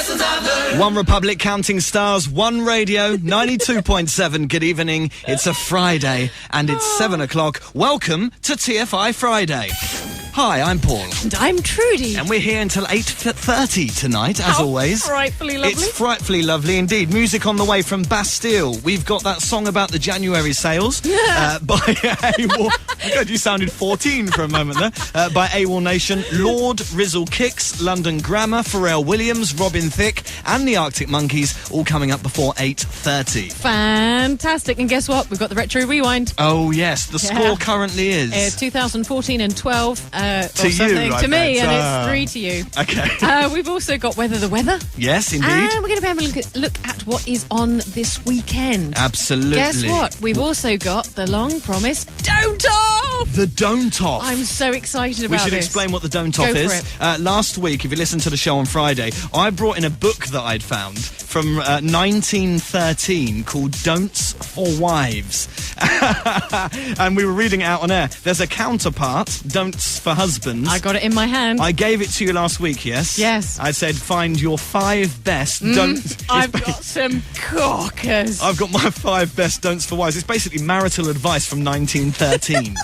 lessons I've learned. One Republic, Counting Stars, One Radio, 92.7. Good evening. It's a Friday and it's 7 o'clock. Welcome to TFI Friday. Hi, I'm Paul. And I'm Trudy. And we're here until 8:30 tonight, as always. Frightfully lovely. It's frightfully lovely indeed. Music on the way from Bastille. We've got that song about the January sales by AWOL. Oh God, you sounded 14 for a moment there. By AWOL Nation. Lord, Rizzle Kicks, London Grammar, Pharrell Williams, Robin Thicke, and the Arctic Monkeys, all coming up before 8:30. Fantastic. And guess what? We've got the Retro Rewind. Oh, yes. The score currently is... 2014 and 12. To you, right? To me, and it's 3 to you. Okay. We've also got Weather the Weather. Yes, indeed. And we're going to be able to look at what is on this weekend. Absolutely. Guess what? We've also got the long-promised Don't Off! The Don't Off. I'm so excited about We this. should explain what the Don't Off is. Last week, if you listened to the show on Friday, I brought in a book that I'd found from 1913 called Don'ts for Wives. And we were reading it out on air. There's a counterpart, Don'ts for Husbands. I got it in my hand. I gave it to you last week, yes? Yes. I said, find your 5 best don'ts. I've got some corkers. I've got my 5 best don'ts for wives. It's basically marital advice from 1913.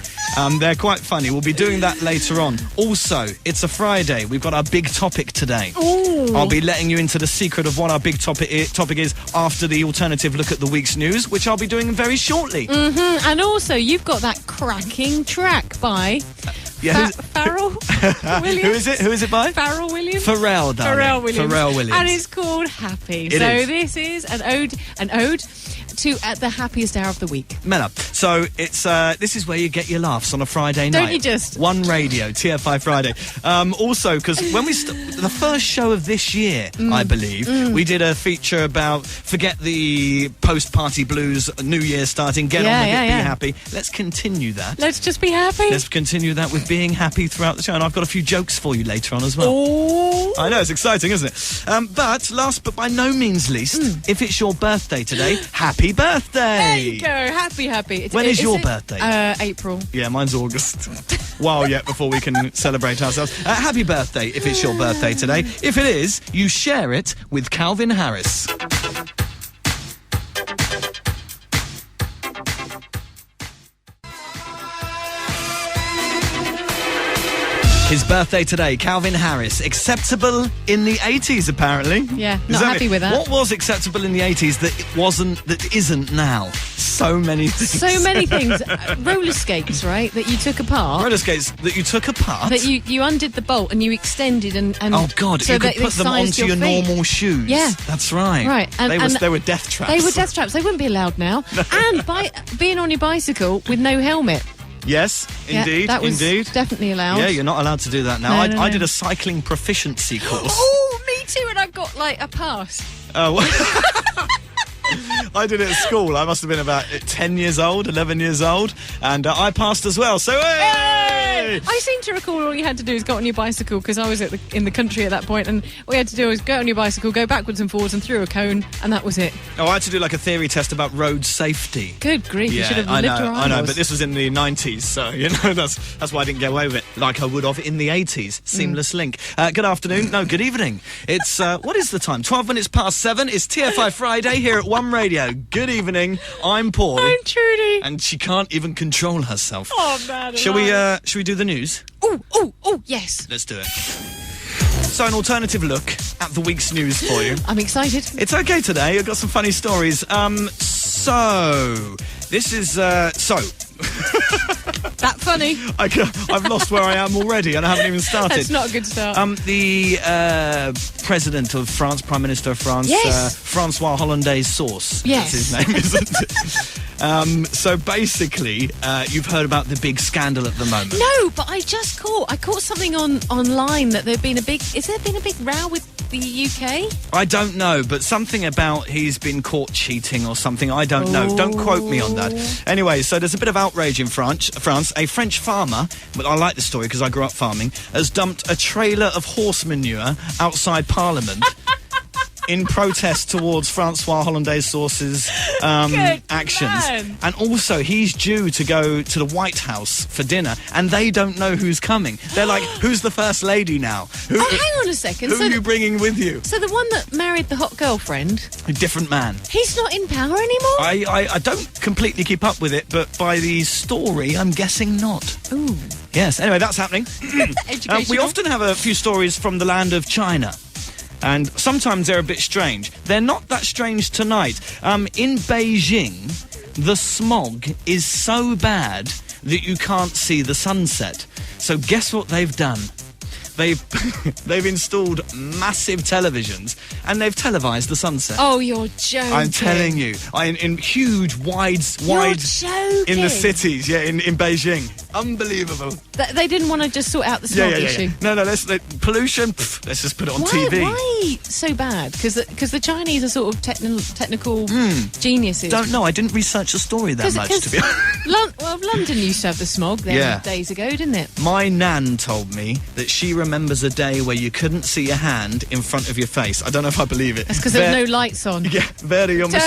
They're quite funny. We'll be doing that later on. Also, it's a Friday. We've got our big topic today. Ooh. I'll be letting you into the secret of what our big topic is after the alternative look at the week's news, which I'll be doing very shortly. Mm-hmm. And also, you've got that cracking track by... Pharrell Williams. Who is it by? Pharrell Williams. Pharrell, darling. Pharrell Williams. Pharrell Williams. And it's called Happy. This is an ode to the happiest hour of the week. Mela. So it's this is where you get your laughs on a Friday night. Don't you just? One Radio, TFI Friday. Also, because when we the first show of this year, I believe, we did a feature about forget the post-party blues, New Year starting, get on with it, be happy. Let's continue that. Let's just be happy. Let's continue that with being happy throughout the show. And I've got a few jokes for you later on as well. Oh. I know, it's exciting, isn't it? But last but by no means least, if it's your birthday today, happy birthday! There you go, happy. When is your birthday? April. Yeah, mine's August. While yet before we can celebrate ourselves. Happy birthday if it's your birthday today. If it is, you share it with Calvin Harris. His birthday today, Calvin Harris. Acceptable in the 80s, apparently. Yeah, not happy with that. What was acceptable in the 80s that isn't now? So many things. So many things. Roller skates, right, that you took apart. Roller skates that you took apart? That you undid the bolt and you exended and oh, God, so you could put them onto your normal shoes. Yeah. That's right. Right. And they were death traps. They were death traps. They wouldn't be allowed now. And by being on your bicycle with no helmet. Yes, indeed, that was definitely allowed. Yeah, you're not allowed to do that now. No, I did a cycling proficiency course. Oh, me too, and I got, a pass. Oh, I did it at school. I must have been about 10 years old, 11 years old, and I passed as well, so hey! I seem to recall all you had to do is go on your bicycle, because I was in the country at that point, and all you had to do was go on your bicycle, go backwards and forwards and through a cone, and that was it. Oh, I had to do a theory test about road safety. Good grief, you should have lived your I know, but this was in the 90s, so, that's why I didn't get away with it like I would have in the 80s. Seamless link. Good afternoon. No, good evening. It's, what is the time? 12 minutes past 7. It's TFI Friday here at One Radio. Good evening. I'm Paul. I'm Trudy. And she can't even control herself. Oh, man. Shall we do the news? Oh, yes. Let's do it. So, an alternative look at the week's news for you. I'm excited. It's okay today. I've got some funny stories. So, this is, That funny. I've lost where I am already and I haven't even started. That's not a good start. The President of France, Prime Minister of France, yes. Francois Hollandaise Sauce. Yes. That's his name, isn't it? So basically, you've heard about the big scandal at the moment. No, but I caught something online that has there been a big row with the UK? I don't know, but something about he's been caught cheating or something. I don't know. Don't quote me on that. Anyway, so there's a bit of outrage in France. A French farmer, but I like the story because I grew up farming, has dumped a trailer of horse manure outside Parliament. in protest towards Francois Hollandaise Sauce's actions. Man. And also, he's due to go to the White House for dinner, and they don't know who's coming. They're like, who's the First Lady now? Hang on a second. Who are you bringing with you? So the one that married the hot girlfriend... A different man. He's not in power anymore? I don't completely keep up with it, but by the story, I'm guessing not. Ooh. Yes, anyway, that's happening. We Educational. often have a few stories from the land of China. And sometimes they're a bit strange. They're not that strange tonight. In Beijing, the smog is so bad that you can't see the sunset. So guess what they've done? They've installed massive televisions and they've televised the sunset. Oh, you're joking. I'm telling you, in huge, wide You're joking. in the cities, in Beijing. Unbelievable. They didn't want to just sort out the smog issue. No, pollution. Let's just put it on TV. Why so bad? Because the Chinese are sort of technical geniuses. Don't know. I didn't research the story that much, to be honest. London used to have the smog days ago, didn't it? My nan told me that she remembers a day where you couldn't see a hand in front of your face. I don't know if I believe it. That's because there were no lights on. Yeah, very almost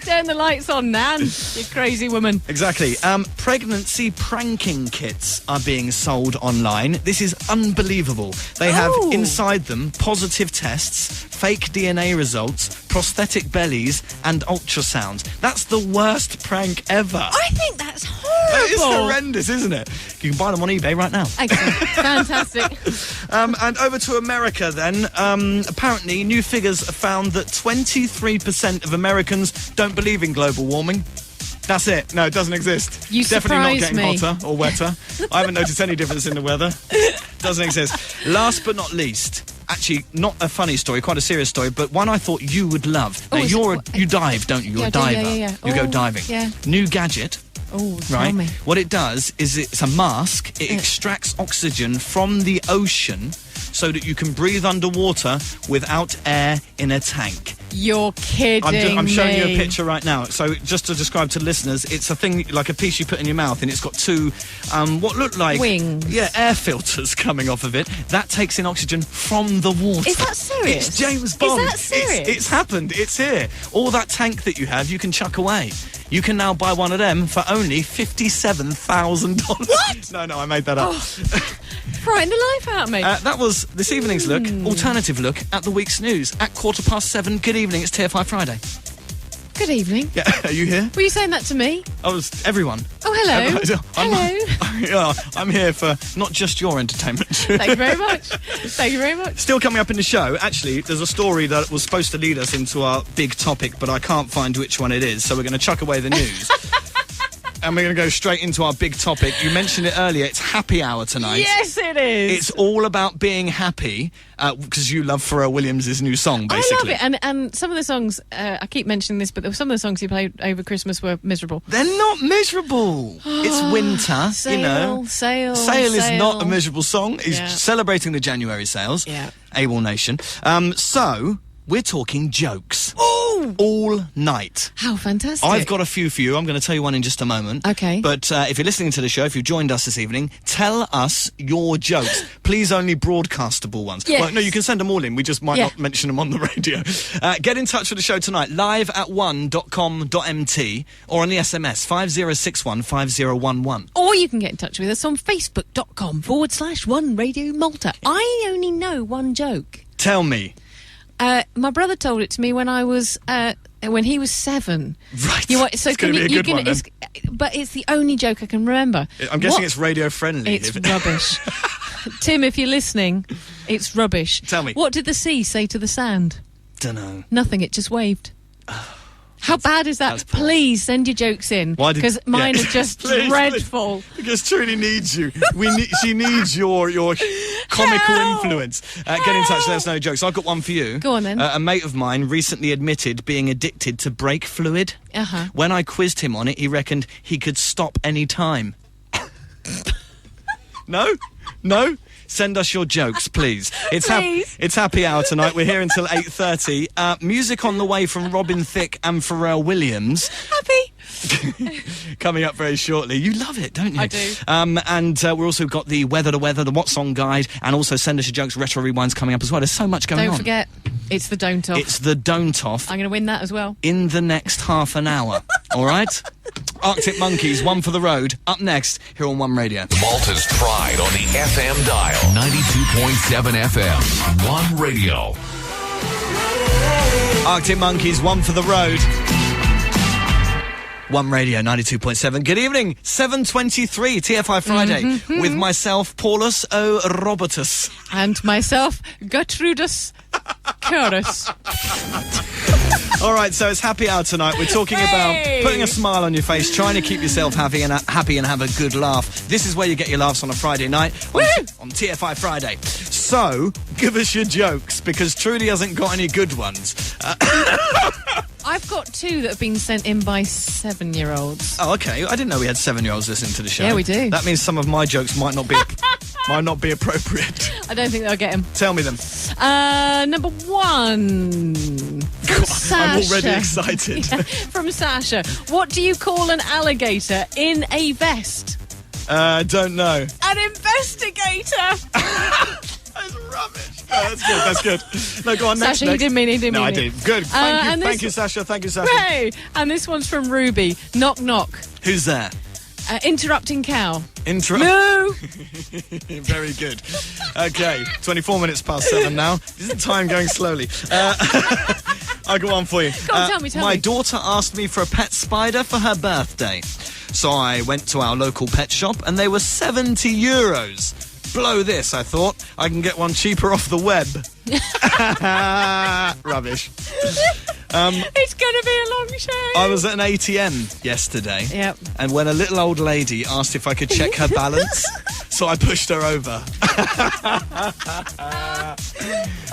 Turn the lights on, Nan. You crazy woman. Exactly. Pregnancy pranking kits are being sold online. This is unbelievable. They have inside them positive tests, fake DNA results, prosthetic bellies, and ultrasounds. That's the worst prank ever. I think that's horrible. It's horrendous, isn't it? You can buy them on eBay right now. Excellent. Fantastic. And over to America then. Apparently, new figures have found that 23% of Americans don't believe in global warming. That's it. No, it doesn't exist. You Definitely not getting me. hotter or wetter. I haven't noticed any difference in the weather. Doesn't exist. Last but not least, actually, not a funny story, quite a serious story, but one I thought you would love. Now, you dive, don't you? You're a diver. Yeah. You go diving. Yeah. New gadget. Oh, Right. tell me. What it does is it's a mask. It extracts oxygen from the ocean so that you can breathe underwater without air in a tank. You're kidding I'm showing you me. a picture right now. So just to describe to listeners, it's a thing like a piece you put in your mouth, and it's got two, what look like wings. Yeah, air filters coming off of it. That takes in oxygen from the water. Is that serious? It's James Bond. Is that serious? It's happened. It's here. All that tank that you have, you can chuck away. You can now buy one of them for only $57,000. What? No, I made that up. Frighten the life out of me. That was this evening's look, alternative look at the week's news at 7:15. Good evening, it's TFI Friday. Good evening. Yeah, are you here? Were you saying that to me? I was everyone. Oh, hello. Hello. I'm here for not just your entertainment. Thank you very much. Thank you very much. Still coming up in the show, actually, there's a story that was supposed to lead us into our big topic, but I can't find which one it is, so we're going to chuck away the news. And we're going to go straight into our big topic. You mentioned it earlier. It's happy hour tonight. Yes, it is. It's all about being happy, because you love Pharrell Williams' new song, basically. I love it. And some of the songs, I keep mentioning this, but some of the songs you played over Christmas were miserable. They're not miserable. It's winter, Sail, you know. Sail is not a miserable song. It's Yeah. celebrating the January sales. Yeah. AWOL Nation. So, we're talking jokes. Oh! All night. How fantastic. I've got a few for you. I'm going to tell you one in just a moment. Okay. But if you're listening to the show, if you've joined us this evening, tell us your jokes. Please only broadcastable ones. Yes. Well, no, you can send them all in. We just might not mention them on the radio. Get in touch with the show tonight, live at 1.com.mt or on the SMS 5061 5011. Or you can get in touch with us on facebook.com/One Radio Malta. I only know one joke. Tell me. My brother told it to me when I was when he was 7. Right. So it's going to be a good one, then. but it's the only joke I can remember. I'm guessing it's radio friendly. It's rubbish. Tim, if you're listening, it's rubbish. Tell me. What did the sea say to the sand? Dunno. Nothing. It just waved. How bad is that? Please send your jokes in, because mine are just dreadful. Please. Because Trudy needs you. She needs your comical influence. Get in touch, let us know jokes. I've got one for you. Go on then. A mate of mine recently admitted being addicted to brake fluid. Uh-huh. When I quizzed him on it, he reckoned he could stop any time. No? Send us your jokes, please. It's happy hour tonight. We're here until 8:30. Music on the way from Robin Thicke and Pharrell Williams. Happy. Coming up very shortly. You love it, don't you? I do. And we've also got the weather, the What's On guide, and also Send Us Your Jokes Retro Rewinds coming up as well. There's so much going on. Don't forget, it's the Don't Off. It's the Don't Off. I'm going to win that as well. In the next half an hour. All right? Arctic Monkeys, One for the Road. Up next, here on One Radio. Malta's pride on the FM dial. 92.7 FM. One Radio. Arctic Monkeys, One for the Road. One Radio, 92.7. Good evening, 7:23, TFI Friday, with myself, Paulus O'Robertus. And myself, Gertrudus Curtis. All right, so it's happy hour tonight. We're talking about putting a smile on your face, trying to keep yourself happy and have a good laugh. This is where you get your laughs on a Friday night on TFI Friday. So, give us your jokes, because Trudy hasn't got any good ones. I've got two that have been sent in by 7-year-olds. Oh, okay. I didn't know we had 7-year-olds listening to the show. Yeah, we do. That means some of my jokes might not be appropriate. I don't think they'll get them. Tell me them. Number one. From Sasha. I'm already excited. Yeah, from Sasha. What do you call an alligator in a vest? Don't know. An investigator. That's rubbish. Oh, that's good. No, go on, next. Sasha, he didn't mean it. No, I did. Good. Thank you, Sasha. Thank you, Sasha. Hey, and this one's from Ruby. Knock, knock. Who's there? Interrupting cow. No! Very good. Okay, 24 minutes past 7 now. Isn't time going slowly? I'll go on for you. Go on, tell me. My daughter asked me for a pet spider for her birthday. So I went to our local pet shop and they were €70. Blow this, I thought. I can get one cheaper off the web. Rubbish. It's going to be a long show. I was at an ATM yesterday. Yep. And when a little old lady asked if I could check her balance, so I pushed her over.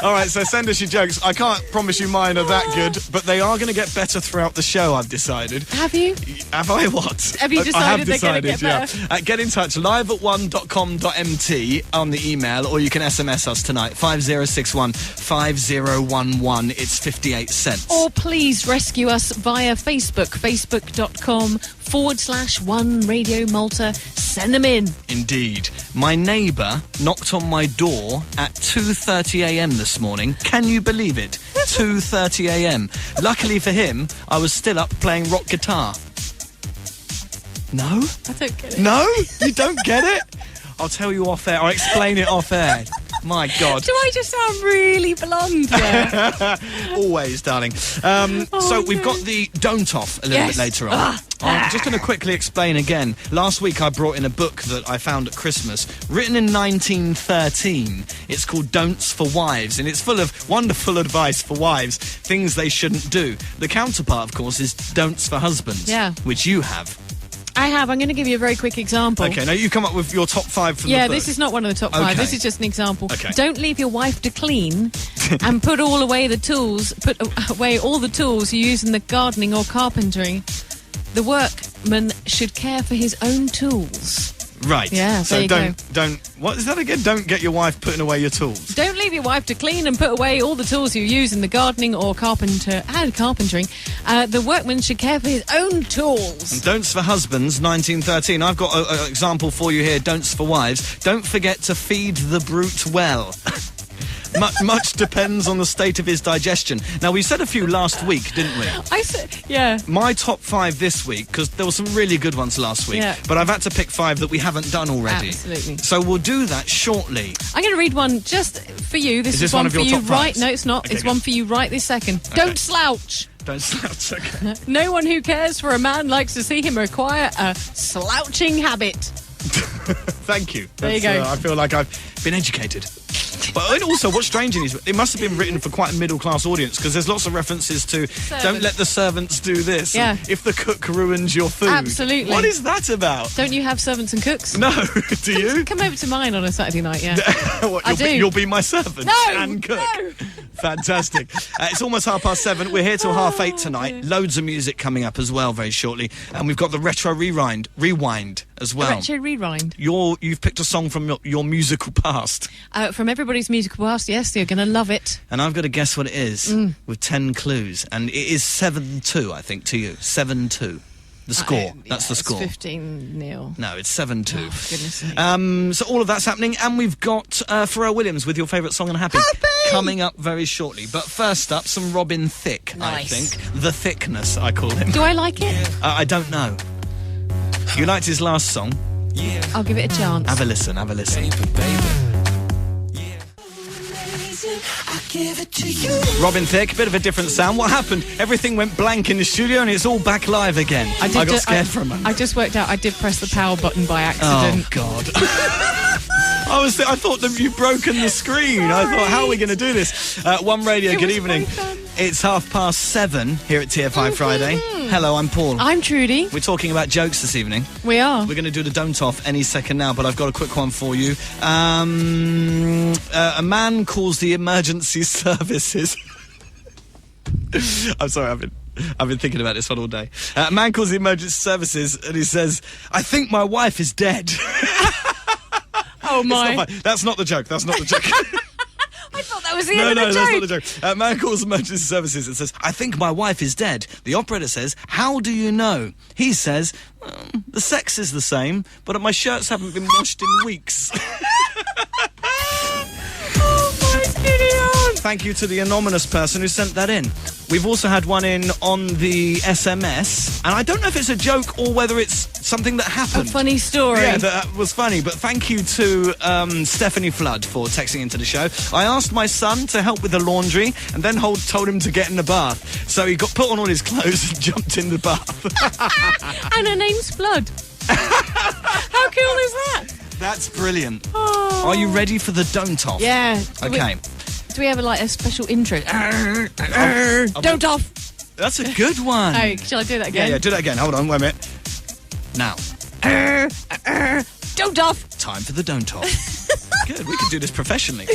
All right, so send us your jokes. I can't promise you mine are that good, but they are going to get better throughout the show, I've decided. Have you? Have I what? Have you decided I have they're going to get better? Yeah. Get in touch, live@one.com.mt on the email, or you can SMS us tonight, 5061 5011. It's 58 cents. Or please rescue us via Facebook, facebook.com/One Radio Malta. Send them in. Indeed. My neighbour knocked on my door at 2:30 a.m. this morning. Can you believe it? 2:30 a.m. Luckily for him, I was still up playing rock guitar. No? I don't get it. No? You don't get it? I'll tell you off air. I'll explain it off air. My God. Do I just sound really blonde there? Always, darling. So we've got the Don't Off a little bit later on. I'm just going to quickly explain again. Last week I brought in a book that I found at Christmas, written in 1913. It's called Don'ts for Wives, and it's full of wonderful advice for wives, things they shouldn't do. The counterpart, of course, is Don'ts for Husbands, which you have. I have. I'm going to give you a very quick example. Okay, now you come up with your top 5 from the book. Yeah, this is not one of the top 5. Okay. This is just an example. Okay. Don't leave your wife to clean and put away all the tools you use in the gardening or carpentry. The workman should care for his own tools. Right. Yeah, so there you don't. What is that again? Don't get your wife putting away your tools. Don't leave your wife to clean and put away all the tools you use in the gardening or carpentry. The workman should care for his own tools. And Don'ts for Husbands, 1913. I've got an example for you here. Don'ts for Wives. Don't forget to feed the brute well. Much depends on the state of his digestion. Now, we said a few last week, didn't we? I said, yeah. My top 5 this week, because there were some really good ones last week, but I've had to pick 5 that we haven't done already. Absolutely. So we'll do that shortly. I'm going to read one just for you. This is one one of for your you top right. 5s? No, it's not. Okay, it's good. one for you right this second. Okay. Don't slouch. Don't slouch, okay. No one who cares for a man likes to see him acquire a slouching habit. Thank you. There you go. I feel like I've been educated. But also, what's strange in it must have been written for quite a middle-class audience, because there's lots of references to don't let the servants do this. Yeah. If the cook ruins your food. Absolutely. What is that about? Don't you have servants and cooks? No. Do you? Come over to mine on a Saturday night, yeah. What, I do. You'll be my servant and cook. No. Fantastic. It's almost 7:30. We're here till 8:30 tonight. Loads of music coming up as well very shortly. And we've got the Retro Rewind as well. Retro Rewind. You've picked a song from your musical past. From everybody's musical past, yes, you're going to love it. And I've got to guess what it is with 10 clues. And it is 7-2, I think, to you. 7-2. The score. That's the score. 15-0. No, it's 7-2. Oh, for goodness sake. So all of that's happening, and we've got Pharrell Williams with your favourite song on Happy coming up very shortly. But first up, some Robin Thicke, Nice. I think. The Thickness, I call him. Do I like it? I don't know. You liked his last song? I'll give it a chance. Have a listen, have a listen. Robin Thicke, bit of a different sound. What happened? Everything went blank in the studio and it's all back live again. I got scared for a moment. I just worked out I did press the power button by accident. Oh, God. I thought that you'd broken the screen. I thought, how are we going to do this? One Radio, good evening. It's 7:30 here at TFI Friday. Hello, I'm Paul. I'm Trudy. We're talking about jokes this evening. We are. We're going to do the don't off any second now, but I've got a quick one for you. A man calls the emergency services. I'm sorry, I've been thinking about this one all day. A man calls the emergency services and he says, "I think my wife is dead." Oh my! That's not the joke. That's not the joke. I thought that was the end of the joke. No, that's not the joke. A man calls emergency services and says, "I think my wife is dead." The operator says, "How do you know?" He says, "Well, the sex is the same, but my shirts haven't been washed in weeks." Oh my idiot! Thank you to the anonymous person who sent that in. We've also had one in on the SMS, and I don't know if it's a joke or whether it's something that happened. A funny story. Yeah, that was funny, but thank you to Stephanie Flood for texting into the show. I asked my son to help with the laundry and then told him to get in the bath. So he got put on all his clothes and jumped in the bath. And her name's Flood. How cool is that? That's brilliant. Oh. Are you ready for the don't off? Yeah. Okay. Do we have a special intro? Don't off. That's a good one. Oh, shall I do that again? Yeah, do that again. Hold on, wait a minute. Now. Don't off. Time for the don't off. Good, we can do this professionally.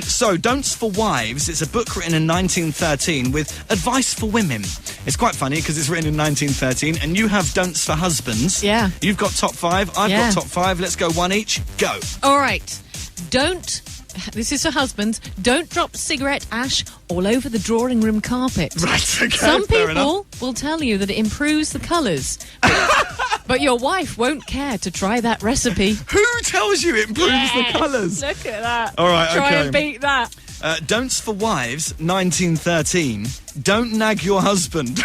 So, Don'ts for Wives. It's a book written in 1913 with advice for women. It's quite funny because it's written in 1913 and you have don'ts for husbands. Yeah. You've got top 5, I've got top 5. Let's go one each. Go. All right. This is for husbands. Don't drop cigarette ash all over the drawing room carpet. Right, okay. Some fair people will tell you that it improves the colours. But your wife won't care to try that recipe. Who tells you it improves the colours? Look at that. All right, Try okay. and beat that. Don'ts for Wives, 1913. Don't nag your husband.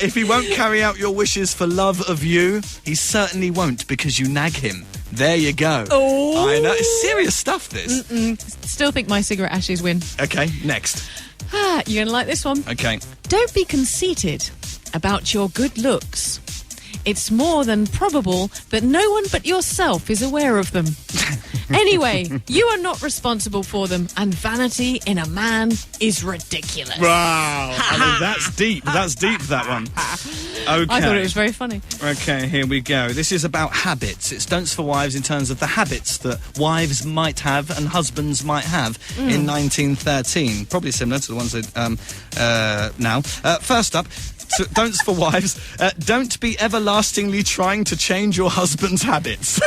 If he won't carry out your wishes for love of you, he certainly won't because you nag him. There you go. Oh. I know. It's serious stuff, this. Still think my cigarette ashes win. Okay, next. You're going to like this one. Okay. Don't be conceited about your good looks. It's more than probable that no one but yourself is aware of them. Anyway, you are not responsible for them, and vanity in a man is ridiculous. Wow. I mean, that's deep. That's deep, that one. Okay. I thought it was very funny. Okay, here we go. This is about habits. It's don'ts for wives in terms of the habits that wives might have and husbands might have in 1913. Probably similar to the ones that now. First up, don'ts for wives. Don't be everlastingly trying to change your husband's habits.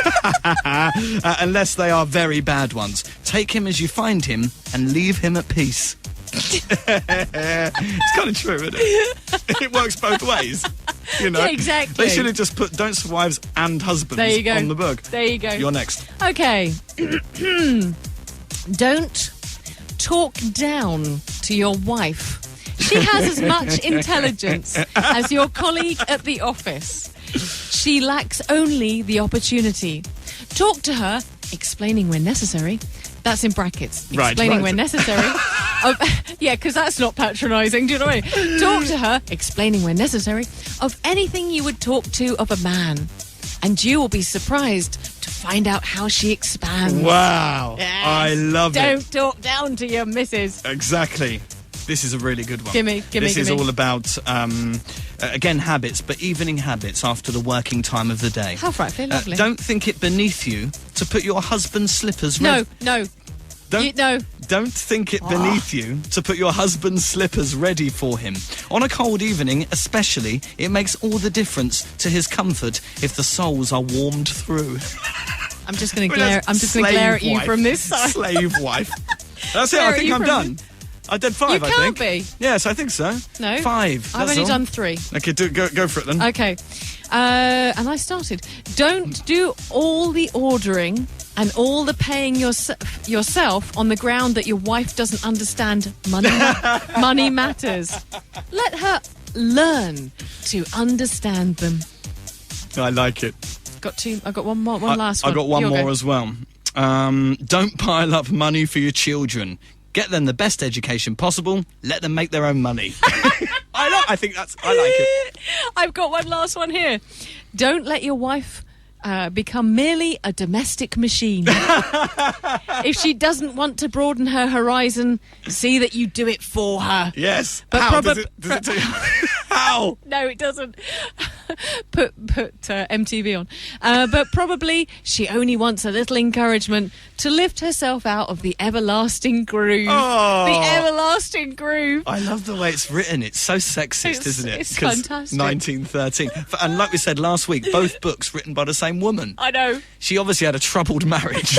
Unless they are very bad ones. Take him as you find him and leave him at peace. It's kind of true, isn't it? It works both ways. You know? Yeah, exactly. They should have just put don'ts for wives and husbands There you go. on the book. There you go. You're next. Okay. Don't talk down to your wife. She has as much intelligence as your colleague at the office. She lacks only the opportunity. Talk to her, explaining when necessary. That's in brackets. Explaining when necessary. Yeah, because that's not patronising, do you know what I mean? Talk to her, explaining when necessary, of anything you would talk to of a man. And you will be surprised to find out how she expands. Wow. Yes. I love it. Don't talk down to your missus. Exactly. This is a really good one. Gimme. This is all about, again, habits, but evening habits after the working time of the day. How frightfully lovely. Don't think it beneath you to put your husband's slippers... No. Don't think it beneath you to put your husband's slippers ready for him. On a cold evening, especially, it makes all the difference to his comfort if the soles are warmed through. I'm just going to glare. I'm just going to glare at you from this side. Slave wife. That's it. I think I'm done. I did 5, You I can't think. be. Yes, I think so. No. 5. I've that's only all. done 3. Okay, go for it then. Okay. And I started. Don't do all the ordering and all the paying yourself on the ground that your wife doesn't understand money matters. Let her learn to understand them. I like it. Got 2. I've got one last one. I got one You'll more go. as well. Don't pile up money for your children. Get them the best education possible. Let them make their own money. I think I like it. I've got one last one here. Don't let your wife become merely a domestic machine. If she doesn't want to broaden her horizon, see that you do it for her. Yes. But How? Does it tell you? How? No, it doesn't. Put MTV on. But probably she only wants a little encouragement to lift herself out of the everlasting groove. Oh. The everlasting groove. I love the way it's written. It's so sexist, isn't it? It's 'Cause fantastic. 1913. And like we said last week, both books written by the same woman. I know. She obviously had a troubled marriage.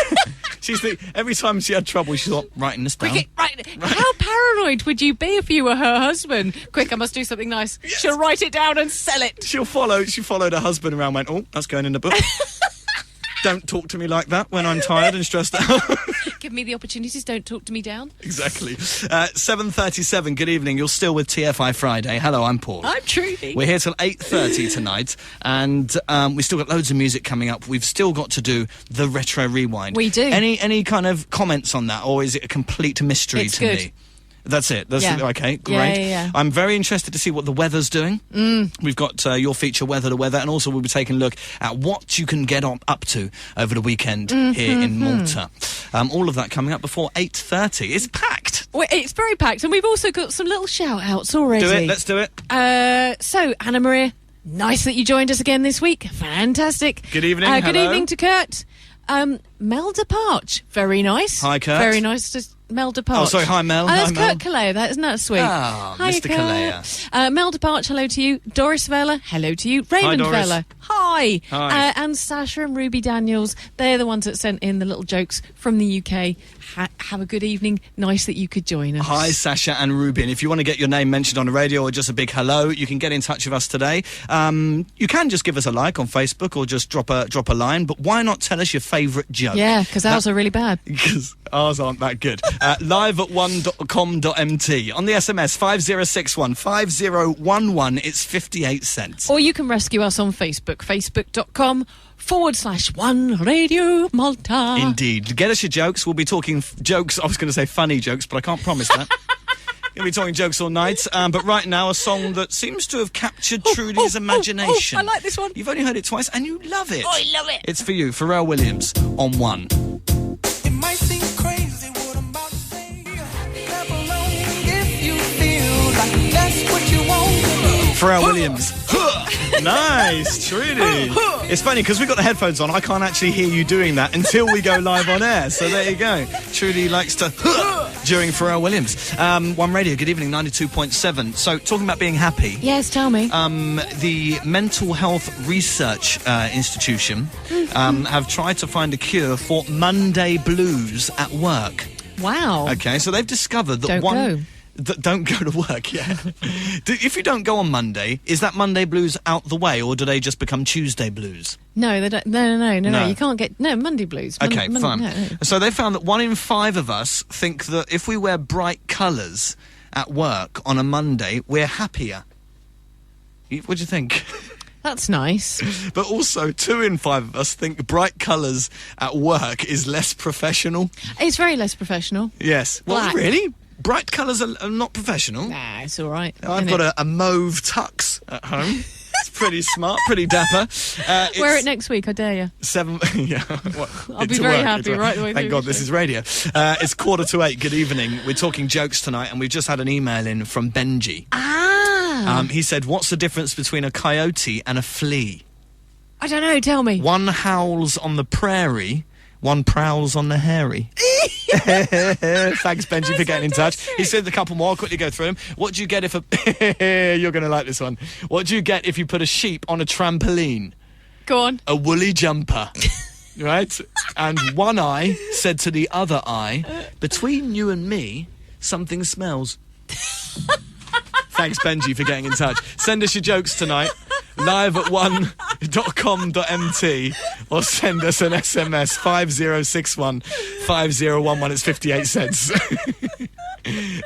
Every time she had trouble, she thought, writing this down. Right. How paranoid would you be if you were her husband? Quick, I must do something nice. Yes. She'll write it down and sell it. She followed her husband around and went, oh, that's going in the book. Don't talk to me like that when I'm tired and stressed out. Give me the opportunities, don't talk to me down. Exactly. 7:37, good evening. You're still with TFI Friday. Hello, I'm Paul. I'm Trudy. We're here till 8:30 tonight, and we've still got loads of music coming up. We've still got to do the Retro Rewind. We do. Any kind of comments on that, or is it a complete mystery It's to good. me? That's it. That's Yeah. okay. Great. Yeah. I'm very interested to see what the weather's doing. We've got your feature, Weather to Weather, and also we'll be taking a look at what you can get up to over the weekend here in Malta. All of that coming up before 8:30. It's packed. Well, it's very packed, and we've also got some little shout-outs already. Do it. Let's do it. So, Anna Maria, nice that you joined us again this week. Fantastic. Good evening. Good Hello. evening to Kurt. Melda Parch, very nice. Hi, Kurt. Very nice to Melda Parch. Oh, sorry. Hi, Mel. That's Hi, Mel. Kurt Kalea, isn't that sweet? Ah, Hi, Mr. Kurt. Kalea. Melda Parch, hello to you. Doris Vela, hello to you. Raymond Doris. Vela, hi. Hi. And Sasha and Ruby Daniels, they're the ones that sent in the little jokes from the UK. Have a good evening. Nice that you could join us. Hi, Sasha and Ruben. If you want to get your name mentioned on the radio or just a big hello, you can get in touch with us today. You can just give us a like on Facebook or just drop a line, but why not tell us your favourite joke? Yeah, because ours are really bad. Because ours aren't that good. Live at 1.com.mt. On the SMS, 5061 5011, it's 58 cents. Or you can rescue us on Facebook, facebook.com/One Radio Malta. Indeed. Get us your jokes. We'll be talking jokes. I was going to say funny jokes, but I can't promise that. Going to be talking jokes all night. But right now, a song that seems to have captured Trudy's imagination. I like this one. You've only heard it twice and you love it. I love it. It's for you, Pharrell Williams, on One. It might seem crazy what I'm about to say. Clap along if you feel like that's what you want to do. Pharrell Williams. Nice, Trudy. It's funny because we've got the headphones on. I can't actually hear you doing that until we go live on air. So there you go. Trudy likes to during Pharrell Williams. One Radio, good evening, 92.7. So talking about being happy. Yes, tell me. The Mental Health Research Institution have tried to find a cure for Monday blues at work. Wow. Okay, so they've discovered that Don't go. Don't go to work, yeah. If you don't go on Monday, is that Monday blues out the way, or do they just become Tuesday blues? No, they don't. No. No. You can't get Monday blues. Okay, fine. No. So they found that 1 in 5 of us think that if we wear bright colours at work on a Monday, we're happier. What do you think? That's nice. But also, 2 in 5 of us think bright colours at work is less professional. It's very less professional. Yes. Black. Well, really? Bright colours are not professional. Nah, it's all right. I've got a mauve tux at home. It's pretty smart, pretty dapper. Wear it next week, I dare you. 7. Yeah, well, I'll be to very work, happy to work. right the way Thank through God the this show. is radio. It's 7:45. Good evening. We're talking jokes tonight, and we've just had an email in from Benji. He said, "What's the difference between a coyote and a flea? I don't know, tell me. One howls on the prairie, one prowls on the hairy." Thanks, Benji, for getting in touch. He said a couple more. I'll quickly go through them. What do you get if a... You're going to like this one. What do you get if you put a sheep on a trampoline? Go on. A woolly jumper. Right? And one eye said to the other eye, "Between you and me, something smells. Thanks, Benji, for getting in touch. Send us your jokes tonight, live at 1.com.mt, or send us an SMS, 5061 5011. It's 58 cents.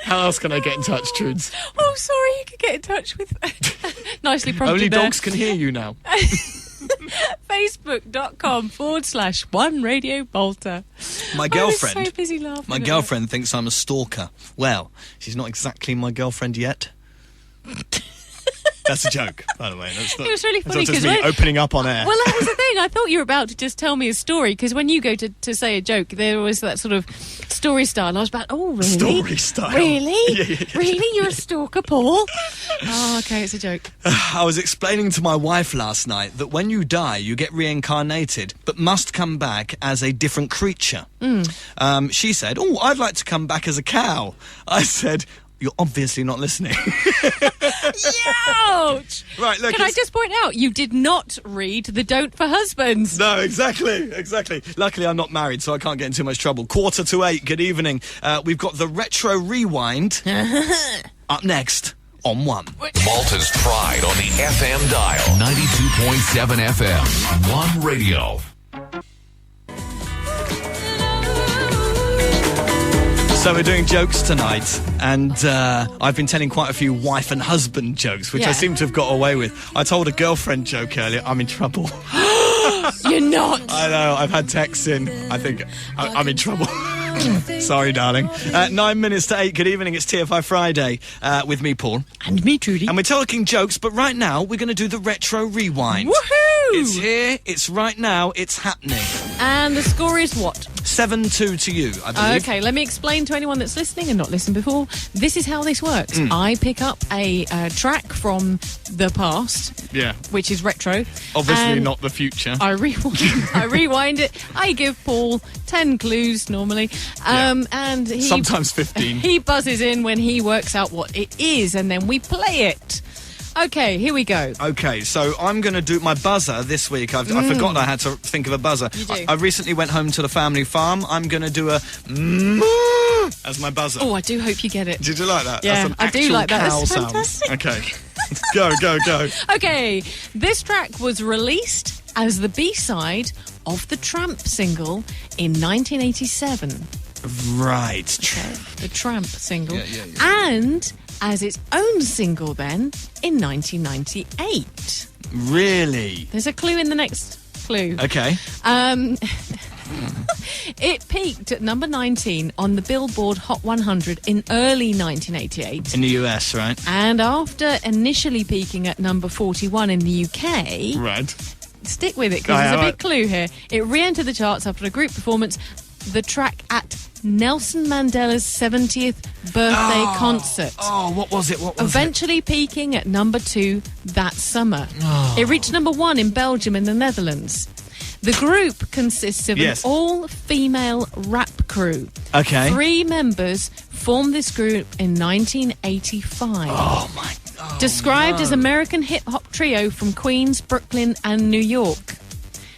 How else can I get in touch, Trudes? Oh, sorry, you could get in touch with... Nicely prompted. Only there. dogs can hear you now. Facebook.com/One Radio Malta. My girlfriend. I was so busy laughing. My girlfriend thinks I'm a stalker. Well, she's not exactly my girlfriend yet. That's a joke, by the way. That's not, it was really funny because me opening up on air. Well, that was the thing. I thought you were about to just tell me a story, because when you go to say a joke, there was that sort of story style. And I was about, oh, really? Story style. Really? Yeah. Really? You're a stalker, Paul? Oh, okay, it's a joke. I was explaining to my wife last night that when you die, you get reincarnated, but must come back as a different creature. She said, oh, I'd like to come back as a cow. I said, you're obviously not listening. Ouch! Right, look. Can I just point out, you did not read the Don't for Husbands. No, exactly. Luckily, I'm not married, so I can't get in too much trouble. 7:45, good evening. We've got the Retro Rewind up next on One. Malta's pride on the FM dial. 92.7 FM. One Radio. So we're doing jokes tonight, and I've been telling quite a few wife and husband jokes, which I seem to have got away with. I told a girlfriend joke earlier. I'm in trouble. You're not. I know, I've had texts in. I think I'm in trouble. Sorry, darling. 9 minutes to 8. Good evening. It's TFI Friday with me, Paul. And me, Trudy. And we're talking jokes, but right now we're going to do the Retro Rewind. Woohoo! It's here. It's right now. It's happening. And the score is what? 7-2 to you, I believe. Okay, let me explain to anyone that's listening and not listened before. This is how this works. I pick up a track from the past, which is retro. Obviously not the future. I rewind it. I give Paul 10 clues normally. And he, sometimes 15. He buzzes in when he works out what it is, and then we play it. Okay, here we go. Okay, so I'm going to do my buzzer this week. I forgot I had to think of a buzzer. You do. I recently went home to the family farm. I'm going to do a as my buzzer. Oh, I do hope you get it. Did you like that? Yeah, That's an I do like that. cow That's sound. fantastic. Okay. Go. Okay, this track was released as the B-side of the Tramp single in 1987. Right. Okay, the Tramp single. Yeah. And as its own single then in 1998. Really? There's a clue in the next clue. Okay. It peaked at number 19 on the Billboard Hot 100 in early 1988. In the US, right? And after initially peaking at number 41 in the UK... Right. Stick with it, because there's a big clue here. It re-entered the charts after a group performance, the track at Nelson Mandela's 70th birthday concert. Oh, what was it? Eventually peaking at number 2 that summer. It reached number 1 in Belgium and the Netherlands. The group consists of an all-female rap crew. Okay. 3 members formed this group in 1985. Oh, my God. Described as American hip-hop trio from Queens, Brooklyn and New York.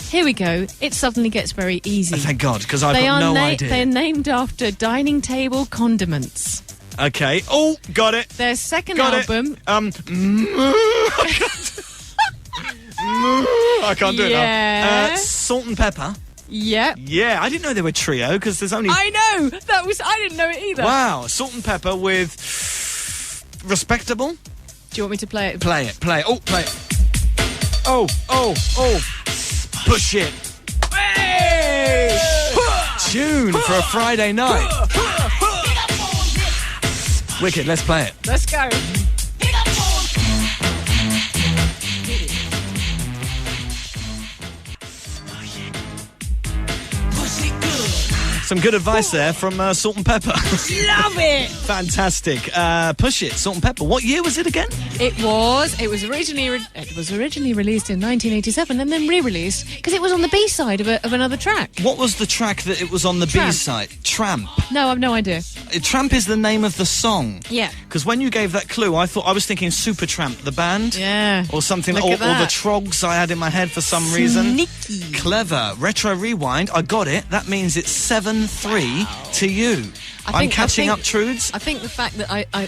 Here we go. It suddenly gets very easy. Oh, thank God, because I've got no idea. They're named after dining table condiments. Okay. Oh, got it. Their second Got album... I can't do it now. Salt and Pepper. Yep. Yeah, I didn't know they were trio, because there's only... I know! I didn't know it either. Wow, Salt and Pepper with... Respectable? Do you want me to play it? Play it. Oh, play it. Oh. Push it. Hey! Tune for a Friday night. Wicked, let's play it. Let's go. Some good advice there from Salt and Pepper. Love it. Fantastic. Push it, Salt and Pepper. What year was it again? It was originally released in 1987 and then re-released because it was on the B-side of another track. What was the track that it was on the B-side? Tramp. No, I've no idea. Tramp is the name of the song. Yeah. Because when you gave that clue, I was thinking Supertramp, the band. Yeah. Or something, Look or at that. the Trogs I had in my head for some reason. Sneaky. Clever. Retro Rewind. I got it. That means it's 7-2. 10-3 to you. I'm catching up, Trudes. I think the fact that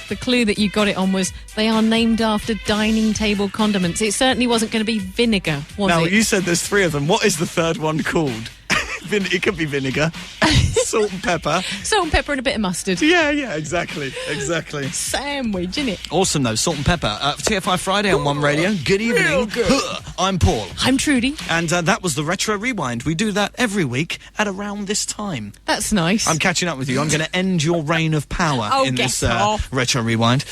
the clue that you got it on was they are named after dining table condiments. It certainly wasn't going to be vinegar, was it? Now, you said there's 3 of them. What is the third one called? It could be vinegar. Salt and pepper. Salt and pepper and a bit of mustard. Yeah, exactly. Sandwich, innit? Awesome, though. Salt and pepper. TFI Friday on One Radio. Good evening. I'm Paul. I'm Trudy. And that was the Retro Rewind. We do that every week at around this time. That's nice. I'm catching up with you. I'm going to end your reign of power in this Retro Rewind.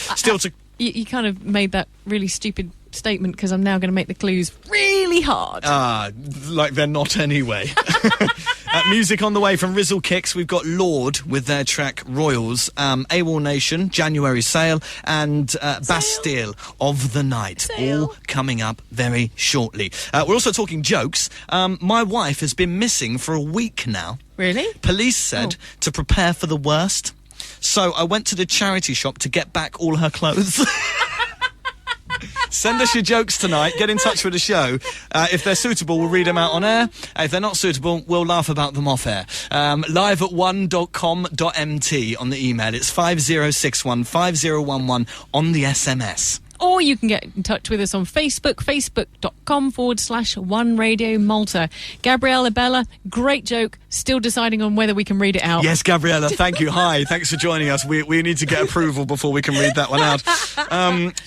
You kind of made that really stupid statement because I'm now going to make the clues really hard. Like they're not anyway. Music on the way from Rizzle Kicks. We've got Lord with their track Royals, AWOL Nation, January Sale, and Bastille of the Night. All coming up very shortly. We're also talking jokes. My wife has been missing for a week now. Really? Police said to prepare for the worst. So I went to the charity shop to get back all her clothes. Send us your jokes tonight. Get in touch with the show. If they're suitable, we'll read them out on air. If they're not suitable, we'll laugh about them off air. Live at one.com.mt on the email. It's 5061 5011 on the SMS. Or you can get in touch with us on Facebook, facebook.com/One Radio Malta. Gabriella Bella, great joke. Still deciding on whether we can read it out. Yes, Gabriella, thank you. Hi, thanks for joining us. We need to get approval before we can read that one out.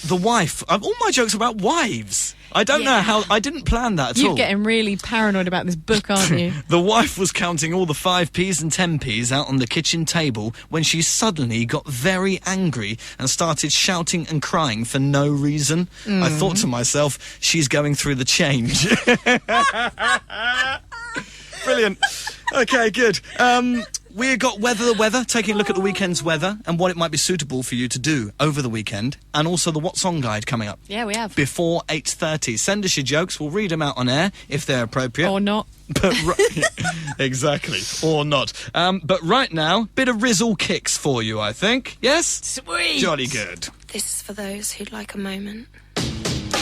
The wife. All my jokes are about wives. I don't know how... I didn't plan that at all. You're getting really paranoid about this book, aren't you? The wife was counting all the 5p's and 10p's out on the kitchen table when she suddenly got very angry and started shouting and crying for no reason. I thought to myself, she's going through the change. Brilliant. Okay, good. We've got weather, taking a look at the weekend's weather and what it might be suitable for you to do over the weekend, and also the What Song Guide coming up. Yeah, we have. Before 8:30. Send us your jokes. We'll read them out on air if they're appropriate. Or not. But exactly. Or not. But right now, bit of Rizzle Kicks for you, I think. Yes? Sweet. Jolly good. This is for those who'd like a moment.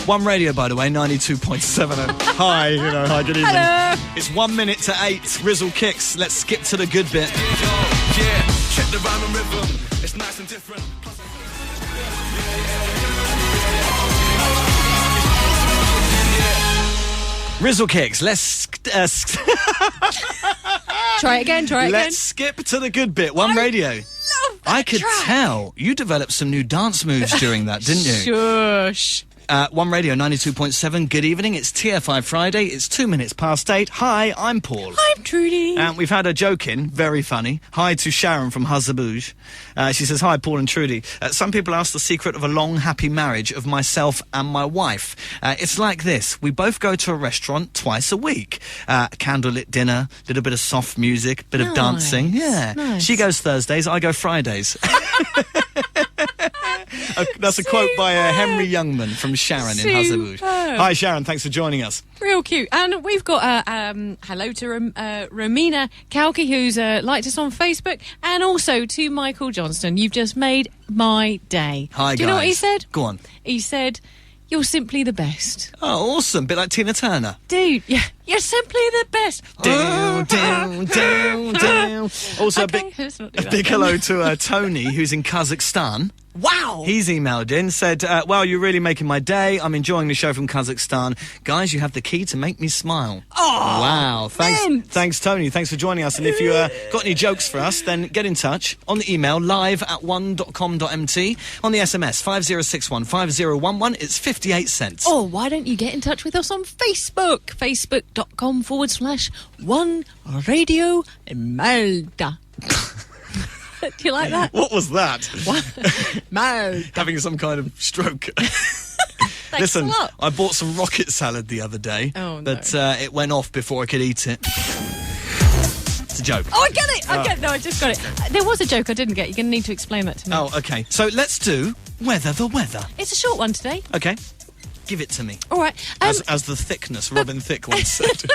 One Radio, by the way, 92.7. Hi, hi, good evening. Hello. It's 1 minute to 8. Rizzle Kicks. Let's skip to the good bit. Yeah, check the rhyme and rhythm. It's nice and different. Rizzle Kicks. Let's Try it again. Let's skip to the good bit. One Radio. I could tell you developed some new dance moves during that, didn't you? Shush. One Radio 92.7. Good evening. It's TFI Friday. It's 2 minutes past 8. Hi, I'm Paul. I'm Trudy. And we've had a joke in, very funny. Hi to Sharon from Huzzabouge. She says, hi, Paul and Trudy. Some people ask the secret of a long, happy marriage of myself and my wife. It's like this. We both go to a restaurant twice a week. Candlelit dinner, little bit of soft music, bit of dancing. Yeah. Nice. She goes Thursdays, I go Fridays. That's a quote by Henry Youngman from Sharon in Huzzabouge. Hi, Sharon. Thanks for joining us. Real cute. And we've got hello to Romina Kalki, who's liked us on Facebook, and also to Michael Johnston. You've just made my day. Hi, guys. Do you know what he said? Go on. He said, you're simply the best. Oh, awesome. Bit like Tina Turner. Dude, yeah, you're simply the best. Down. Also, Okay, a let's not do that big then. hello to Tony, who's in Kazakhstan. Wow. He's emailed in, said, wow, you're really making my day. I'm enjoying the show from Kazakhstan. Guys, you have the key to make me smile. Oh, wow. thanks. Thanks, Tony. Thanks for joining us. And if you got any jokes for us, then get in touch on the email live@one.com.mt, on the SMS 5061 5011. It's 58 cents. Or why don't you get in touch with us on Facebook? Facebook.com/One Radio Malta. Do you like that? What was that? What? Malta. Having some kind of stroke. Thanks Listen, a lot. I bought some rocket salad the other day, Oh, no. but it went off before I could eat it. It's a joke. Oh, I get it. I just got it. There was a joke I didn't get. You're going to need to explain that to me. Oh, okay. So let's do Weather the Weather. It's a short one today. Okay. Give it to me. All right. As the thickness, Robin Thicke once said.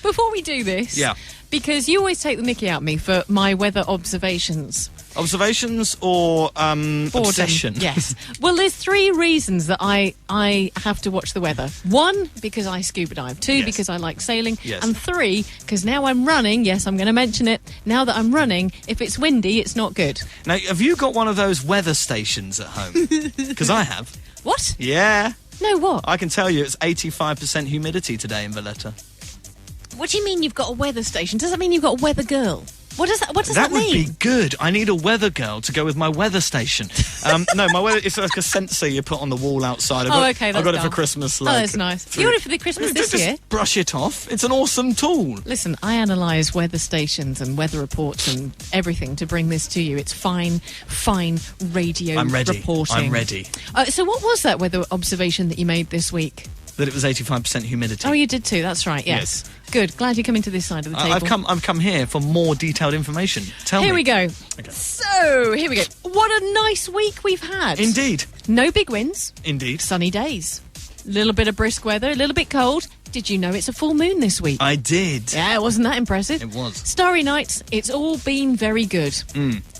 Before we do this, Yeah. because you always take the mickey out of me for my weather observations. Observations or Boredom. obsession? Yes. Well, there's 3 reasons that I have to watch the weather. 1, because I scuba dive. 2, Yes. because I like sailing. Yes. And 3, because now I'm running. Yes, I'm going to mention it. Now that I'm running, if it's windy, it's not good. Now, have you got one of those weather stations at home? Because I have. What? Yeah. No, what? I can tell you it's 85% humidity today in Valletta. What do you mean you've got a weather station? Does that mean you've got a weather girl? What does that That would mean? be good. I need a weather girl to go with my weather station. No, my weather, it's like a sensor you put on the wall outside. Okay, I that's got it for dull. Christmas. Oh, Like, that's nice. 3 You got it for the Christmas this Just year? brush it off. It's an awesome tool. Listen, I analyse weather stations and weather reports and everything to bring this to you. It's fine radio I'm ready. reporting. I'm ready. So what was that weather observation that you made this week? That it was 85% humidity. Oh, you did too. That's right. Yes. Good. Glad you're coming to this side of the table. I've come here for more detailed information. Tell me. Here we go. Okay. So, here we go. What a nice week we've had. Indeed. No big winds. Indeed. Sunny days. A little bit of brisk weather. A little bit cold. Did you know it's a full moon this week? I did. Yeah, wasn't that impressive? It was. Starry nights. It's all been very good.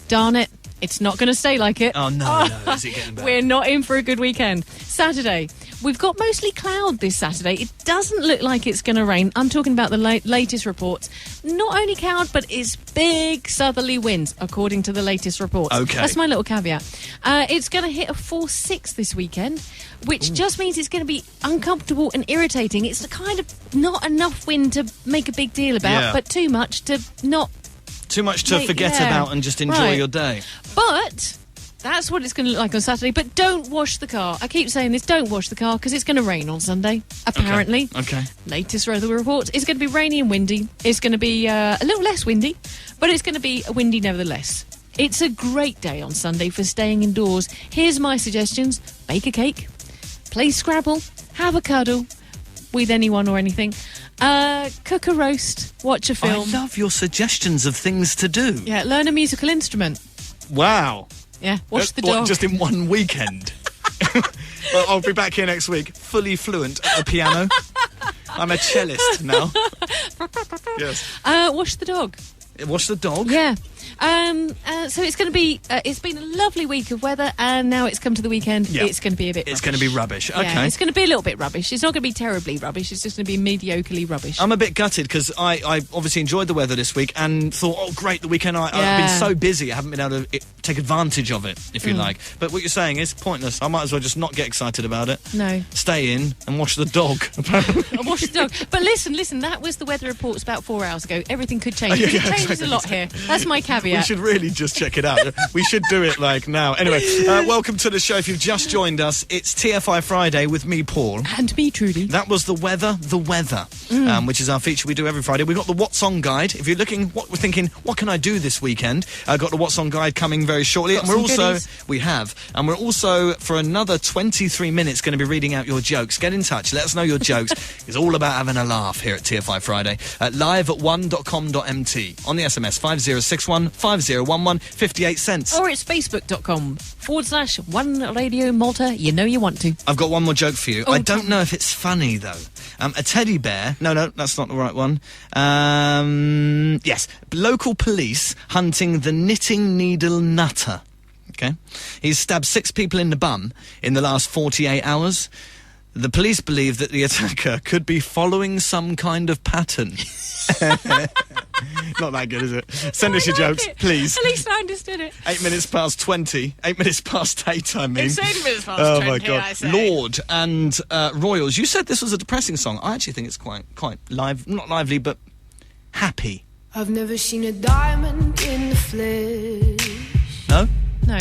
Darn it. It's not going to stay like it. Oh, no. Is it getting better? We're not in for a good weekend. Saturday. We've got mostly cloud this Saturday. It doesn't look like it's going to rain. I'm talking about the latest reports. Not only cloud, but it's big southerly winds, according to the latest reports. Okay. That's my little caveat. It's going to hit a 4-6 this weekend, which just means it's going to be uncomfortable and irritating. It's the kind of not enough wind to make a big deal about, but too much to not... Too much to forget about and just enjoy Right. your day. But that's what it's going to look like on Saturday. But don't wash the car. I keep saying this, don't wash the car, because it's going to rain on Sunday, apparently. Okay. Latest weather reports. It's going to be rainy and windy. It's going to be a little less windy, but it's going to be windy nevertheless. It's a great day on Sunday for staying indoors. Here's my suggestions. Bake a cake, play Scrabble, have a cuddle with anyone or anything, cook a roast, watch a film. I love your suggestions of things to do. Yeah, learn a musical instrument. Wow. Yeah, watch the What, dog. just in one weekend? Well, I'll be back here next week, fully fluent at the piano. I'm a cellist now. Yes. Watch the dog. Watch the dog? Yeah. So it's going to be... it's been a lovely week of weather, and now it's come to the weekend. Yeah. It's going to be a bit It's rubbish. going to be rubbish. Okay. Yeah, it's going to be a little bit rubbish. It's not going to be terribly rubbish. It's just going to be mediocrely rubbish. I'm a bit gutted because I obviously enjoyed the weather this week and thought, oh, great, the weekend. I've been so busy, I haven't been able to take advantage of it, if you like. But what you're saying is pointless. I might as well just not get excited about it. No. Stay in and watch the dog. I watch the dog. But listen, that was the weather reports about 4 hours ago. Everything could change. Yeah, It changes exactly. a lot here. That's my We caveat. should really just check it out. We should do it like now. Anyway, welcome to the show. If you've just joined us, it's TFI Friday with me, Paul. And me, Trudy. That was the weather, which is our feature we do every Friday. We've got the What's On Guide. If you're thinking, what can I do this weekend? I've got the What's On Guide coming very shortly. Got And we're some also, goodies. we're also, for another 23 minutes, going to be reading out your jokes. Get in touch. Let us know your jokes. It's all about having a laugh here at TFI Friday. Live at 1.com.mt. On the SMS, 5061 5011 58 cents. Or it's facebook.com/One Radio Malta. You know you want to. I've got one more joke for you. Oh, I don't know if it's funny, though. A teddy bear... No, that's not the right one. Yes. Local police hunting the knitting needle nutter. Okay? He's stabbed 6 people in the bum in the last 48 hours. The police believe that the attacker could be following some kind of pattern. Not that good, is it? Send us your jokes, please. At least I understood it. 8 minutes past 20. 8 minutes past 8, I mean. It's 8 minutes past Oh 20, my God. I say. Lord and Royals. You said this was a depressing song. I actually think it's quite live, not lively, but happy. I've never seen a diamond in the flesh. No? No.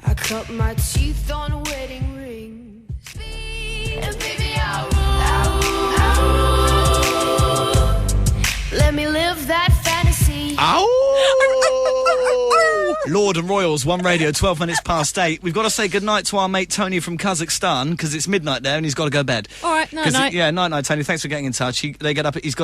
I cut my teeth on wedding rings. And baby, let me live that fantasy. Ow! Lord and Royals, One Radio, 12 minutes past 8. We've got to say goodnight to our mate Tony from Kazakhstan because it's midnight there and he's got to go to bed. All right, night-night. Yeah, night, Tony. Thanks for getting in touch. He's got to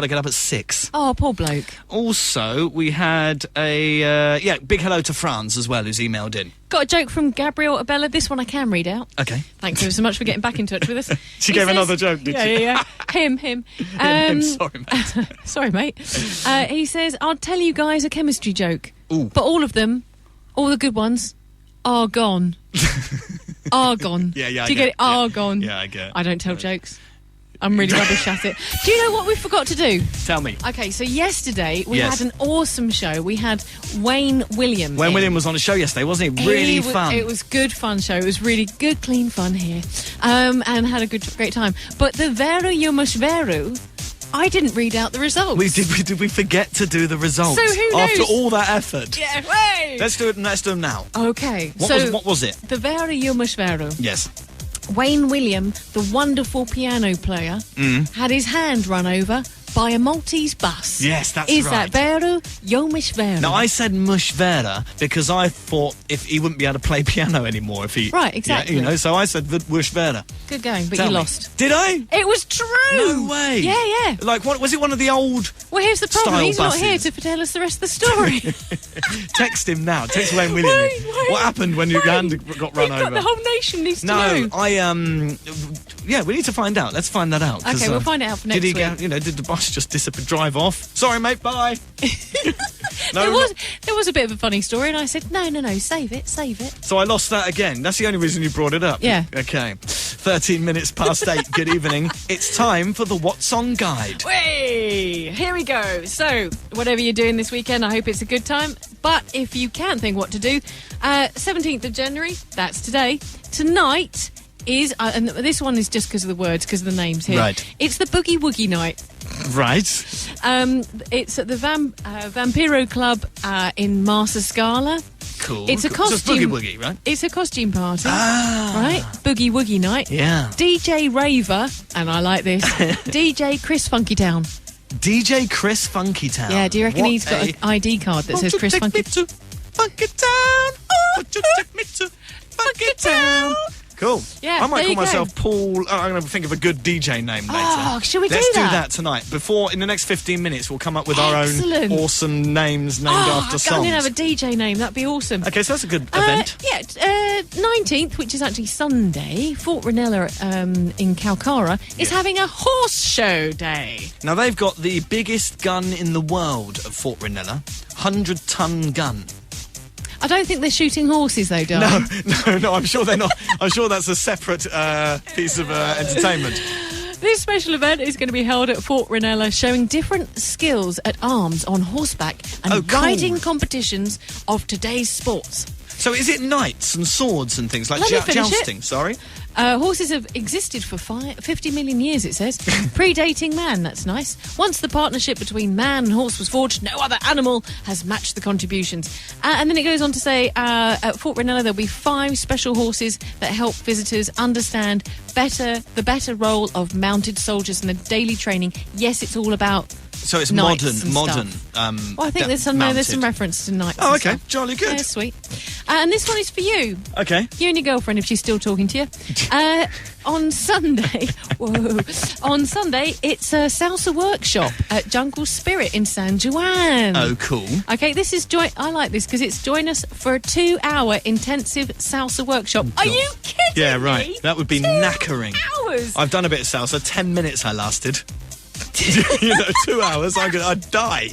get up at 6. Oh, poor bloke. Also, we had a big hello to Franz as well, who's emailed in. Got a joke from Gabrielle Abella. This one I can read out. Okay. Thanks ever so much for getting back in touch with us. She He gave says- another joke, did she? Yeah. Him. Sorry, mate. Sorry, mate. He says, I'll tell you guys a chemistry joke. Ooh. But all of them All the good ones are gone. Are gone. Yeah, Do you get it? Are yeah. gone. Yeah, I get it. I don't tell jokes. I'm really rubbish at it. Do you know what we forgot to do? Tell me. Okay, so yesterday we Yes. had an awesome show. We had Wayne William. Wayne William was on the show yesterday, wasn't he? Really fun. It was good fun show. It was really good, clean fun here, and had a great time. But the Veru Yumash Veru, I didn't read out the results. Did we forget to do the results? So who knows? After all that effort. Yeah, way. Let's do them now. Okay. What was it? The Veru Yumash Veru. Yes. Wayne William, the wonderful piano player, had his hand run over by a Maltese bus. Yes, that's Is right. that Veru Yomish Veru? Now, I said Mushvera because I thought if he wouldn't be able to play piano anymore if he... Right, exactly. Yeah, so I said Mushvera. Good going, but Tell you me. lost. Did I? It was true. No way. Yeah. Like, what was it? One of the old... Well, here's the problem. Style He's not buses. here to tell us the rest of the story. Text him now. Text Wayne William. Wait. What happened when your hand got run over? The whole nation needs to No, know. yeah, we need to find out. Let's find that out. 'cause, Okay, we'll find it out for next did he week. did the bus just drive off? Sorry, mate, bye. There was a bit of a funny story, and I said, no, save it. So I lost that again. That's the only reason you brought it up. Yeah. Okay. 13 minutes past 8. Good evening. It's time for the What Song Guide. Hey, here we go. So, whatever you're doing this weekend, I hope it's a good time. But if you can't think what to do, 17th of January, that's today. Tonight is, and this one is just because of the words, because of the names here. Right. It's the Boogie Woogie Night. Right. It's at the Vampiro Club in Marsa Scala. Cool. It's a cool. So costume. it's Boogie Woogie, right? It's a costume party. Ah. Right? Boogie Woogie Night. Yeah. DJ Raver, and I like this, DJ Chris Funkytown. DJ Chris Funkytown. Yeah, do you reckon What he's got an ID card that says Chris Won't you Funky? take me to Funkytown? Won't you take me to Funkytown? Cool. Yeah, I might there call you go. myself Paul. I'm going to think of a good DJ name later. Oh, shall we do Let's do that? that tonight. In the next 15 minutes, we'll come up with our own Excellent. awesome names named after I'm songs. going to have a DJ name. That'd be awesome. Okay, so that's a good event. 19th, which is actually Sunday, Fort Ranella in Kalkara, is having a horse show day. Now, they've got the biggest gun in the world at Fort Ranella, 100-ton gun. I don't think they're shooting horses, though, darling. No, I'm sure they're not. I'm sure that's a separate piece of entertainment. This special event is going to be held at Fort Ranella, showing different skills at arms on horseback and Oh, cool. riding competitions of today's sports. So is it knights and swords and things like Let me finish it. jousting? Sorry. Horses have existed for 50 million years, it says. Predating man, that's nice. Once the partnership between man and horse was forged, no other animal has matched the contributions. And then it goes on to say, at Fort Ranella, there'll be 5 special horses that help visitors understand the better role of mounted soldiers in the daily training. Yes, it's all about So it's knights modern. and Well, I think there's some mounted. reference to knights. Oh, and okay. stuff. Jolly good. Yeah, sweet. And this one is for you. Okay. You and your girlfriend, if she's still talking to you. On Sunday, it's a salsa workshop at Jungle Spirit in San Juan. Oh, cool. Okay, this is I like this because it's join us for a 2-hour intensive salsa workshop. Are you kidding Yeah, me? right. That would be 2 knackering. hours. I've done a bit of salsa. 10 minutes I lasted. 2 hours, I'd die.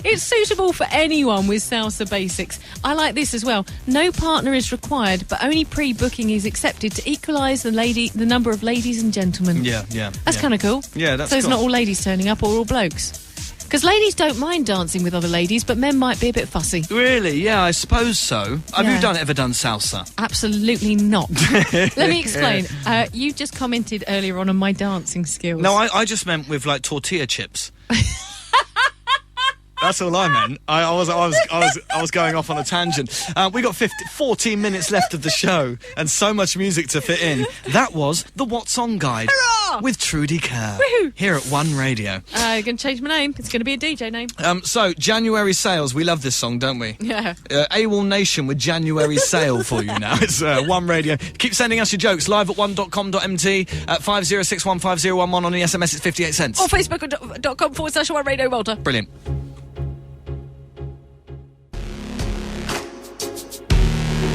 It's suitable for anyone with salsa basics. I like this as well. No partner is required, but only pre-booking is accepted to equalise the number of ladies and gentlemen. Yeah. That's kind of cool. Yeah, that's So it's cool. not all ladies turning up or all blokes. Because ladies don't mind dancing with other ladies, but men might be a bit fussy. Really? Yeah, I suppose so. Have Yeah. you ever done salsa? Absolutely not. Let me explain. You just commented earlier on my dancing skills. No, I just meant with like tortilla chips. That's all I meant. I was going off on a tangent. We got 14 minutes left of the show, and so much music to fit in. That was the What Song Guide with Trudy Kerr Woohoo! here at One Radio. I'm going to change my name. It's going to be a DJ name. So January Sales, we love this song, don't we? Yeah. AWOL Nation with January Sale for you now. It's One Radio. Keep sending us your jokes live at one.com.mt at 50615011 on the SMS. It's 58 cents. Or facebook.com/One Radio Malta. Brilliant.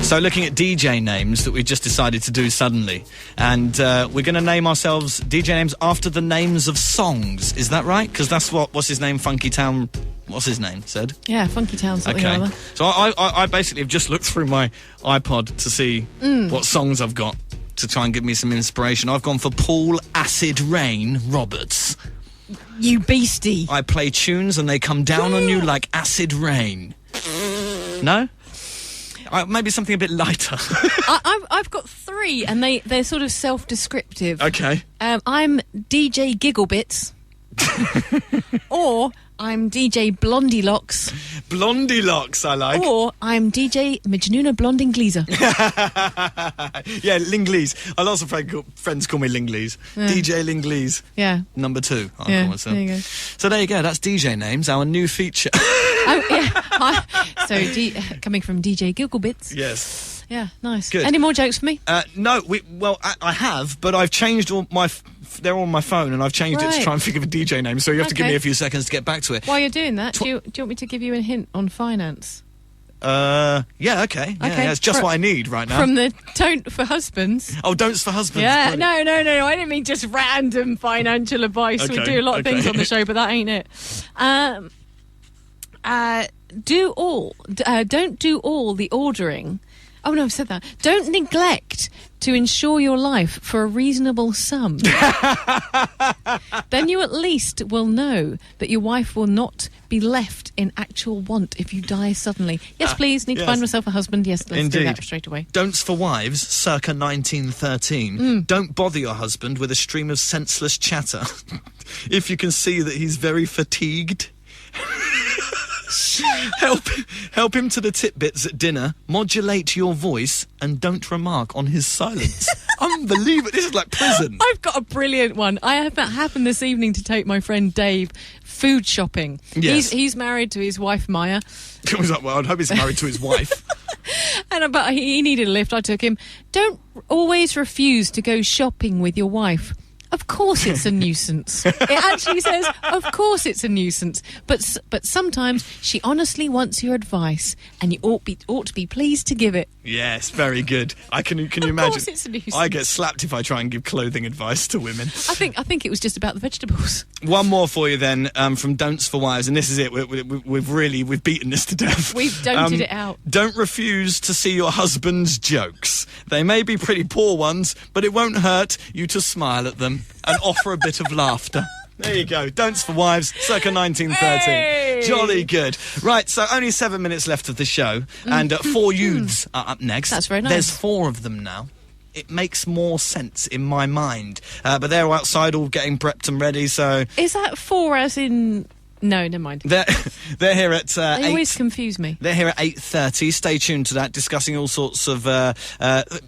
So looking at DJ names that we just decided to do suddenly, and we're going to name ourselves DJ names after the names of songs. Is that right? Because that's what's his name, Funky Town. What's his name? Said. Yeah, Funky Town. Something or Okay. other. So I basically have just looked through my iPod to see what songs I've got to try and give me some inspiration. I've gone for Paul Acid Rain Roberts. You beastie. I play tunes and they come down on you like acid rain. No? Maybe something a bit lighter. I've got 3, and they're sort of self-descriptive. Okay. I'm DJ Gigglebits, or I'm DJ Blondie Locks, Blondie Locks, I like. or I'm DJ Majnuna Blonding Gleezer. Yeah, Lingley's. Lots of friends call me Lingley's. DJ Lingley's. Yeah. Number 2, I'll Yeah, call myself. there you go. So there you go, that's DJ names, our new feature. Oh, yeah. So, coming from DJ Gigglebits. Yes. Yeah, nice. Good. Any more jokes for me? No, I have, but I've changed all my... They're on my phone, and I've changed it to Right. try and think of a DJ name, so you have to give Okay. me a few seconds to get back to it. While you're doing that, do you want me to give you a hint on finance? Yeah, okay. Yeah, it's just what I need right now. From the Don't for Husbands. Oh, Don'ts for Husbands. Yeah, Brilliant. no, I didn't mean just random financial advice. We Okay, do a lot of things okay. on the show, but that ain't it. Don't do all the ordering. Oh no, I've said that. Don't neglect to insure your life for a reasonable sum. Then you at least will know that your wife will not be left in actual want if you die suddenly. Yes, please, need to yes. find myself a husband. Yes, let's do Indeed. that straight away. Don'ts for wives, circa 1913. Don't bother your husband with a stream of senseless chatter. If you can see that he's very fatigued. Help him to the titbits at dinner, modulate your voice, and don't remark on his silence. Unbelievable. This is like prison. I've got a brilliant one. I happened this evening to take my friend Dave food shopping. Yes. He's married to his wife Maya, It was like, well, I'd hope he's married to his wife. but he needed a lift. I took him. Don't always refuse to go shopping with your wife. Of course it's a nuisance. It actually says, of course it's a nuisance. But sometimes she honestly wants your advice, and you ought to be pleased to give it. Yes, very good. Can you imagine? Of course it's a nuisance. I get slapped if I try and give clothing advice to women. I think it was just about the vegetables. One more for you then, from Don'ts for Wives, and this is it. We've beaten this to death. We've don'ted it out. Don't refuse to see your husband's jokes. They may be pretty poor ones, but it won't hurt you to smile at them and offer a bit of laughter. There you go. Don'ts for Wives, circa 1913. Hey! Jolly good. Right, so only 7 minutes left of the show, and 4 youths are up next. That's very nice. There's 4 of them now. It makes more sense in my mind. But they're outside all getting prepped and ready, so... Is that 4 as in... No, never mind. They're here at They 8... always confuse me. They're here at 8:30. Stay tuned to that, discussing all sorts of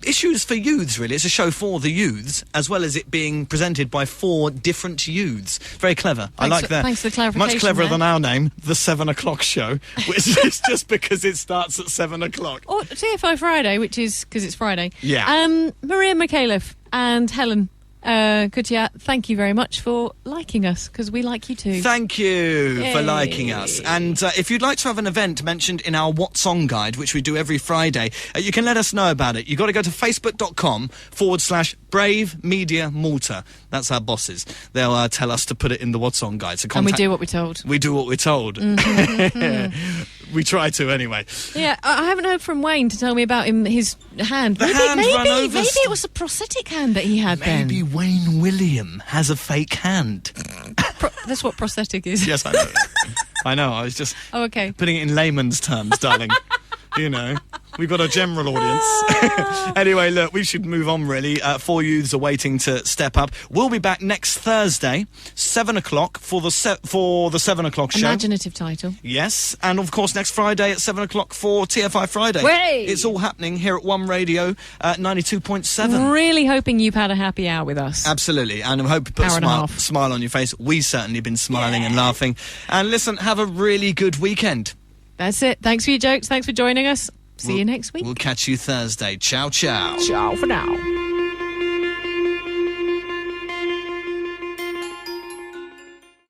issues for youths, really. It's a show for the youths, as well as it being presented by 4 different youths. Very clever. I like that. Thanks for the clarification. Much cleverer there. than our name, The 7 O'Clock Show, which is just because it starts at 7 o'clock. Or TFI Friday, which is because it's Friday. Yeah. Maria McAuliffe and Helen Kutya, thank you very much for liking us, because we like you too. Thank you for Yay. liking us. And if you'd like to have an event mentioned in our What Song Guide, which we do every Friday, you can let us know about it. You've got to go to facebook.com/Brave Media Malta. That's our bosses. They'll tell us to put it in the What Song Guide. So And we do what we're told. We do what we're told. We try to anyway. Yeah, I haven't heard from Wayne to tell me about his hand. The hand run over Maybe it was a prosthetic hand that he had Maybe then. Wayne William has a fake hand. That's what prosthetic is. Yes, I know. I know. I was just Oh, okay. putting it in layman's terms, darling. You know, we've got a general audience. Anyway, look, we should move on, really. 4 youths are waiting to step up. We'll be back next Thursday, 7 o'clock, for the 7 o'clock show. Imaginative title. Yes, and of course next Friday at 7 o'clock for TFI Friday. Way! It's all happening here at One Radio 92.7. Really hoping you've had a happy hour with us. Absolutely, and I hope it put Hour and a half. smile on your face. We certainly been smiling and laughing. And listen, have a really good weekend. That's it. Thanks for your jokes. Thanks for joining us. See you next week. We'll catch you Thursday. Ciao, ciao. Ciao for now.